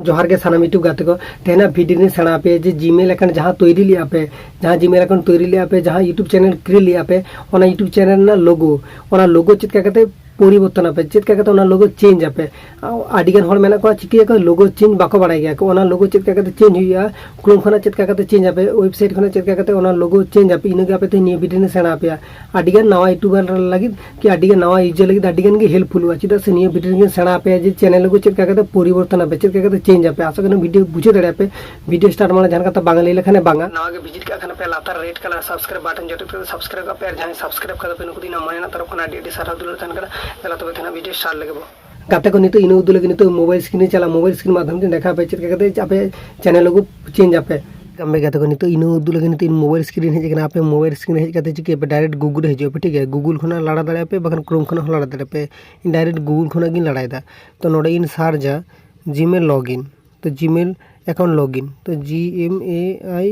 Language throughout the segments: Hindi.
जोहार के सानाम यूट्यूब गाते को तेना वीडियो सेणा पे जे जीमेल अकाउंट जहाँ तैरी लिया पे जहाँ जीमेल अकाउंट तैरी लिया पे जहाँ यूट्यूब चैनल क्रिएट लिया पे ओना यूट्यूब चैनल ना लोगो चेक करते परिवर्तन पे चेक करते लोगो चेंज पे आदिगान हर मेना को चिकिया को लोगो चेंज बाको बाड़ाय गया को ओना लोगो चेक करते चेंज हुआ क्रोम खना चेक करते चेंज पे वेबसाइट खना चेक करते ओना लोगो चेंज पे इनगे पे ते निये वीडियो सेणा पे आदिगान नवा यूट्यूबर लगिद कि आदिगान नवा यूजर लगिद आदिगान गे हेल्पफुल हुआ चेदा से निये वीडियो सेणा पे जे चैनल को चेक करते परिवर्तन पे चेक करते चेंज पे आशा करें वीडियो बुझे दाड़े पे वीडियो स्टार्ट माने जहां कथा बांगा लेले खाने बांगा नवा के विजिट का खाने पे लातार रेड कलर सब्सक्राइब बटन जटे पे सब्सक्राइब का पे जहां सब्सक्राइब कर पे नुकुदी ना माने ना तरफ खाना डी सारा दुल थान करा चला तो बेथना वीडियो स्टार्ट लगबो गाते को नितो इन उदुल के नितो मोबाइल स्क्रीन चला मोबाइल स्क्रीन माध्यम से देखा पे चेक करते आपे चैनल को चेंज आपे कमे गाते को नितो इन उदुल के नितो मोबाइल स्क्रीन हेज के आपे मोबाइल स्क्रीन हेज करते चिके पे डायरेक्ट गूगल हेज पे ठीक है गूगल खना लड़ा दाड़े पे बखन क्रोम खना लड़ा दाड़े पे डायरेक्ट गूगल खना गिन लड़ायदा तो नोडे इन सार्जा जीमेल लॉगिन तो जीमेल अकाउंट लॉगिन तो GMAI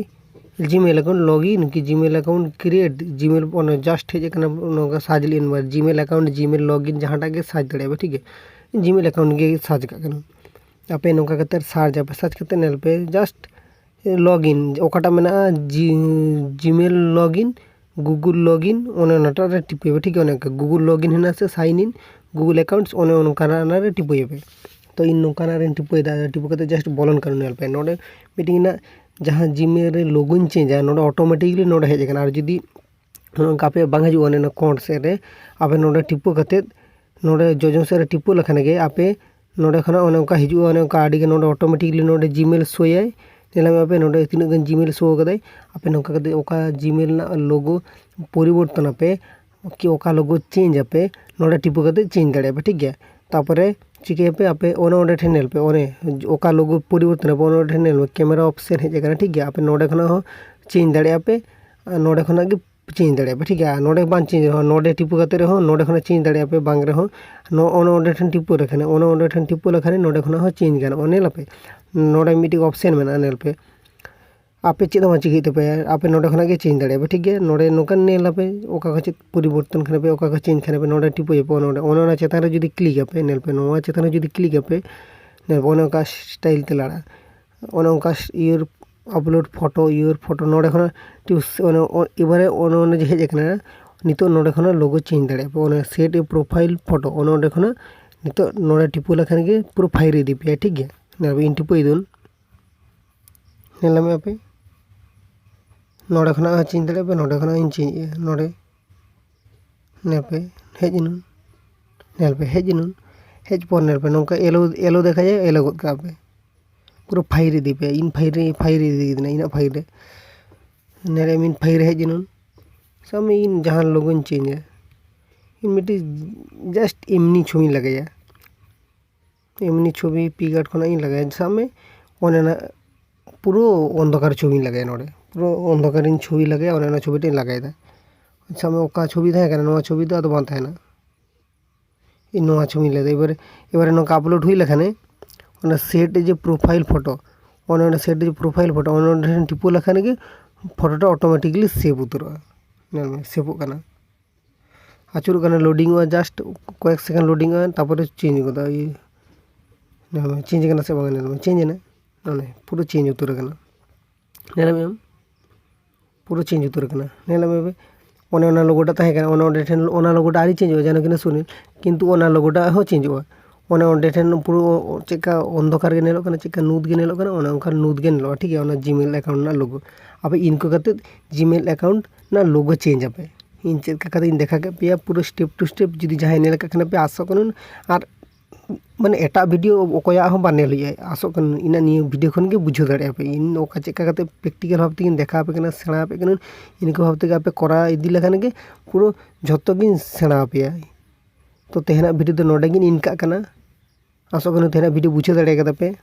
जीमेल अकाउंट लॉगिन कि Gmail account create Gmail just hedge के साज लेन बार जीमेल अकाउंट जीमेल लॉगिन जहाँटा के साज दाड़े ठीक है जीमेल अकाउंट के साज का आपे नौका करते सार्च पे सार्च करते नेल पे जस्ट लॉगिन ओकाटा मेना जीमेल लॉगिन गूगल लॉगिन ओने नाटा रे टिपे ठीक है ओने गूगल लॉगिन हेना से साइन इन गूगल अकाउंट्स ओने ओनकाना रे टिपे पे तो इन नौकाना रे टिपे दा टिपे करते जस्ट बोलन कर नेल पे नोडे मीटिंग ना जहाँ जीमेल रे लॉगिन चेंज है नोडे ऑटोमेटिकली नोडे हेज कना और जदी कापे बांग हजू ओने कोड से रे आपे नोडे टिपो करते नोडे जोजो से रे टिपो लखन गे आपे नोडे खना ओने का हिजू ओने का आडी नोडे ऑटोमेटिकली नोडे जीमेल सोयाय नेलामे आपे नोडे तीन गन जीमेल शो कदाय आपे नोका कदे ओका जीमेल ना लोगो परिवर्तन पे कि ओका लोगो चेंज पे नोडे टिपो कदे चेंज दाड़े पे ठीक गया तापरे चिके पे आपे ओने ओडे ठेनेल पे ओने ओका लोगो परिवर्तन पे ओने ठेनेल कैमरा ऑप्शन हेज कना ठीक गया आपे नोडे खना हो चेंज दाड़े पे नोडे खना गे चेंज दाड़े पे ठीक है नोडे बां चेंज हो नोडे टिपो कते रहो नोडे खना चेंज दाड़े पे बांग रहो ओने ओडे ठन टिपो रखने ओने ओडे ठन टिपो लखने नोडे खना हो चेंज गाना ओने लपे नोडे मिटी ऑप्शन मेना नेल पे आपे चेद मा चिकी पे आपे नोडे खना गे चेंज दाड़े पे ठीक है नोडे नोकन नेल पे ओका को चेद परिवर्तन खने पे ओका को चेंज खने पे नोडे टिपो पे नोडे ओना चेतान रे जदी क्लिक पे नेल पे नोवा चेतान रे जदी क्लिक पे नेल ओने ओका स्टाइल ते लड़ा ओने ओका year upload photo your photo नोडे खना एबारे ओने जे हेज कना नितो नोडे खना लोगो चेंज दाड़े पे ओने सेट ए प्रोफाइल फोटो ओने खना नितो नोडे टिपो लखन गे प्रोफाइल रे दिपे ठीक गया नेल इन टिपो इदुन नेलामे आपे नोडे खना चेंज दाड़े पे नोडे खना इन चेंज नोडे नेल पे हेज नुन नेल पे हेज पर नेल पे नोका एलो देखा जाए एलो गद का पे पूरा फाइल रे दिपे इन फाइल रे दिना इन फाइल रे नेरे इन फाइल हेज नुन सामे इन जहां लोगन चेंज इन मिटी जस्ट एमनी छवि लगाया एमनी छवि पीगाट खना इन लगाया सामे ओने ना पुरो अंधकार छवि लगाया नोडे पुरो अंधकार इन छवि लगाया ओने ना छविटे लगाया सामे ओका छवि थाहे कना नोवा छवि दा बां थाहे ना इन नोवा छवि ले एबारे नोका अपलोड हुई लखाने ओना सेट जे प्रोफाइल फोटो ओना सेट जे प्रोफाइल फोटो ओना टिपो लखाने के फोटोटा ऑटोमेटिकली सेव उतरवा नेल में सेव कना आचुर कना लोडिंग हुआ जस्ट कয়েক सेकंड लोडिंग हुआ तारपरे चेंज गदा ये नेल में चेंज कना से बांग नेल में चेंज ना ओने पूरा चेंज उतर कना नेल में पूरा चेंज उतर कना नेल में ओने ओना लोगोटा ताहे कना ओना ठेन ओना लोगोटा आरी चेंज हो जानो किना सुनिल किंतु ओना लोगोटा हो चेंज हुआ ओने ओंडे ठेन पुरो चेका अंधकार गे नेलो कना चेका नूत गे नेलो कना ओने ओंका नूत गे नेलो ठीक है ओना जीमेल अकाउंट ना लोगो अब इनको करते जीमेल अकाउंट ना लोगो चेंज पे इन चेक का इन देखा के पे पूरा स्टेप टू स्टेप जुदी जहां नेल का पे आसो कन और माने एटा वीडियो ओकोया हो बा नेल हुई आसो कन इना नियो वीडियो खन के बुझो दाड़े पे इन ओका चेक का प्रैक्टिकल भाव ते देखा पे कना सेणा पे कन इनको भाव ते आपे करा इदी लखन के पूरा झत्तो गिन सेणा पे तो तेहना वीडियो दो नोडे गिन इनका कना आसो कन तेहना वीडियो बुझो दाड़े पे।